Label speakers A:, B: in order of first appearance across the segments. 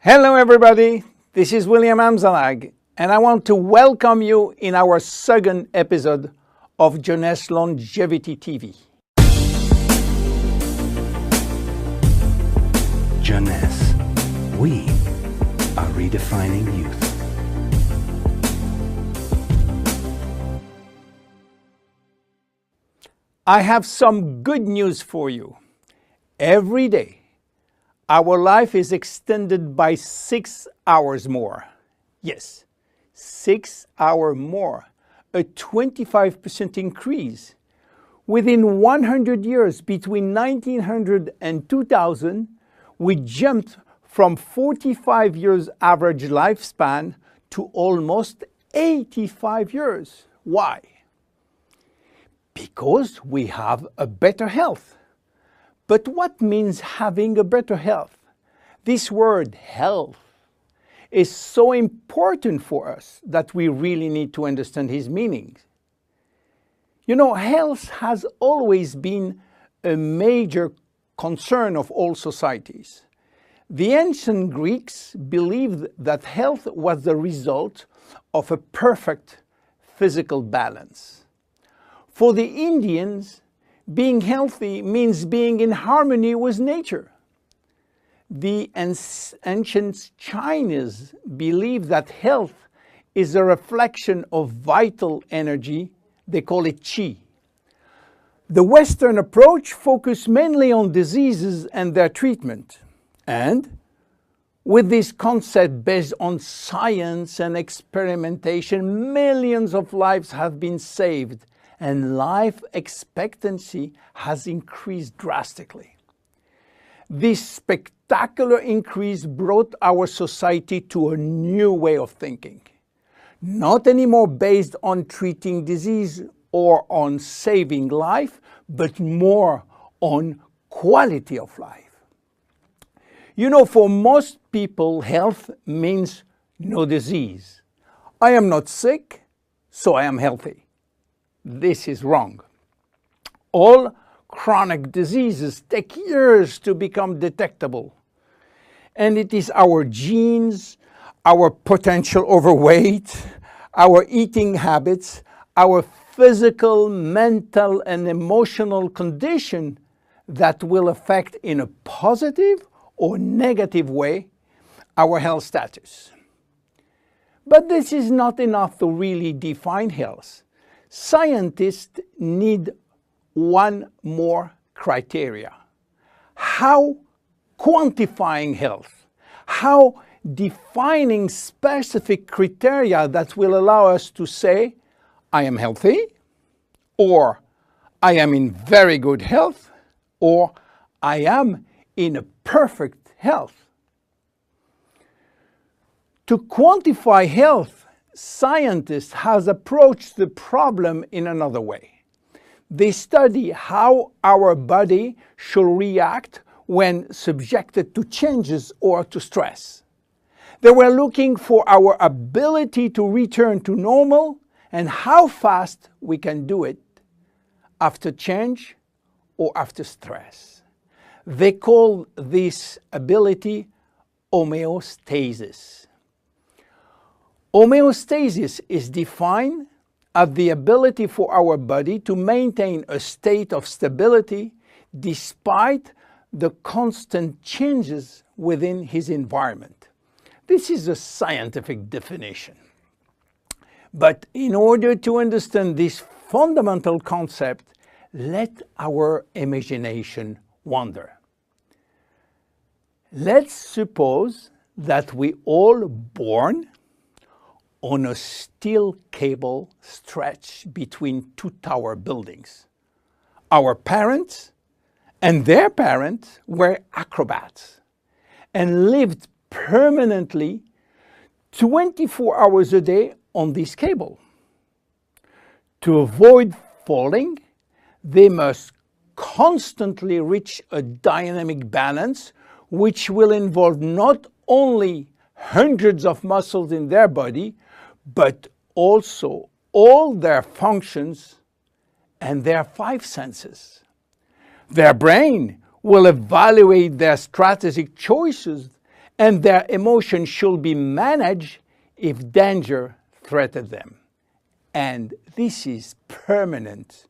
A: Hello everybody, this is William Amzalag, and I want to welcome you in our second episode of Jeunesse Longevity TV.
B: Jeunesse, we are redefining youth.
A: I have some good news for you. Every day, our life is extended by 6 hours more. Yes, 6 hours more, a 25% increase. Within 100 years, between 1900 and 2000, we jumped from 45 years average lifespan to almost 85 years. Why? Because we have a better health. But what means having a better health? This word health is so important for us that we really need to understand his meaning. You know, health has always been a major concern of all societies. The ancient Greeks believed that health was the result of a perfect physical balance. For the Indians, being healthy means being in harmony with nature. The ancient Chinese believe that health is a reflection of vital energy. They call it qi. The Western approach focuses mainly on diseases and their treatment. And with this concept based on science and experimentation, millions of lives have been saved and life expectancy has increased drastically. This spectacular increase brought our society to a new way of thinking, not anymore based on treating disease or on saving life, but more on quality of life. You know, for most people, health means no disease. I am not sick, so I am healthy. This is wrong. All chronic diseases take years to become detectable. And it is our genes, our potential overweight, our eating habits, our physical, mental, and emotional condition that will affect in a positive or negative way our health status. But this is not enough to really define health. Scientists need one more criteria. How quantifying health, how defining specific criteria that will allow us to say, I am healthy, or I am in very good health, or I am in a perfect health. To quantify health, scientists have approached the problem in another way. They study how our body should react when subjected to changes or to stress. They were looking for our ability to return to normal and how fast we can do it after change or after stress. They call this ability homeostasis. Homeostasis is defined as the ability for our body to maintain a state of stability despite the constant changes within his environment. This is a scientific definition. But in order to understand this fundamental concept, let our imagination wander. Let's suppose that we all born on a steel cable stretched between two tower buildings. Our parents and their parents were acrobats and lived permanently 24 hours a day on this cable. To avoid falling, they must constantly reach a dynamic balance, which will involve not only hundreds of muscles in their body, but also all their functions and their 5 senses. Their brain will evaluate their strategic choices and their emotions should be managed if danger threatens them. And this is permanent,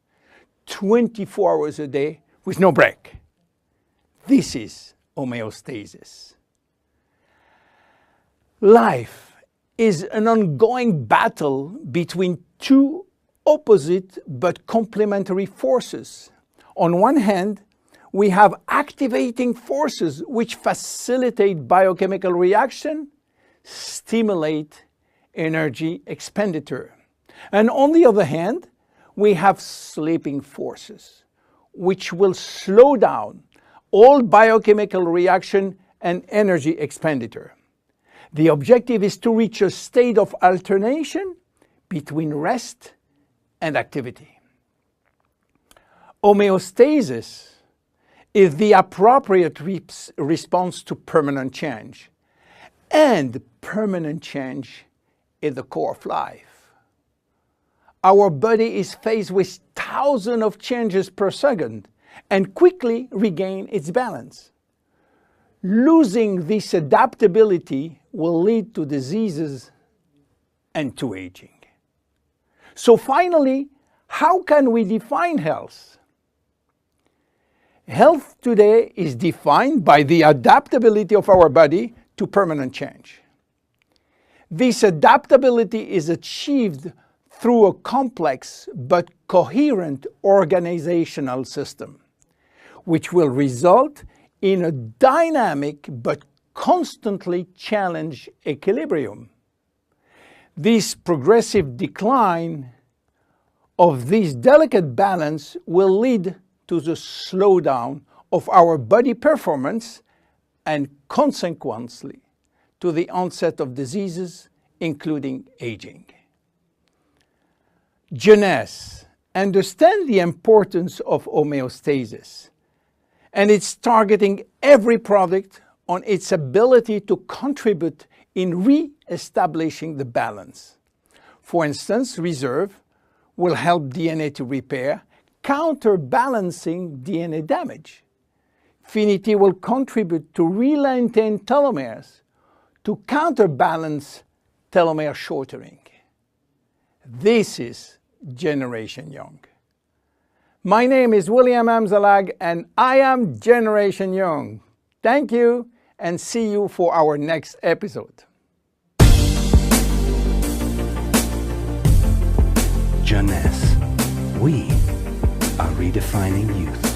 A: 24 hours a day with no break. This is homeostasis. Life is an ongoing battle between two opposite but complementary forces. On one hand, we have activating forces which facilitate biochemical reaction, stimulate energy expenditure. And on the other hand, we have sleeping forces which will slow down all biochemical reaction and energy expenditure. The objective is to reach a state of alternation between rest and activity. Homeostasis is the appropriate response to permanent change. And permanent change is the core of life. Our body is faced with thousands of changes per second and quickly regain its balance. Losing this adaptability will lead to diseases and to aging. So finally, how can we define health? Health today is defined by the adaptability of our body to permanent change. This adaptability is achieved through a complex but coherent organizational system, which will result in a dynamic but constantly challenged equilibrium. This progressive decline of this delicate balance will lead to the slowdown of our body performance and consequently to the onset of diseases, including aging. Jeunesse understands the importance of homeostasis, and it's targeting every product on its ability to contribute in re-establishing the balance. For instance, Reserve will help DNA to repair, counterbalancing DNA damage. Finity will contribute to re-lengthen telomeres to counterbalance telomere shortening. This is Generation Young. My name is William Amzalag and I am Generation Young. Thank you and see you for our next episode.
B: Jeunesse. We are redefining youth.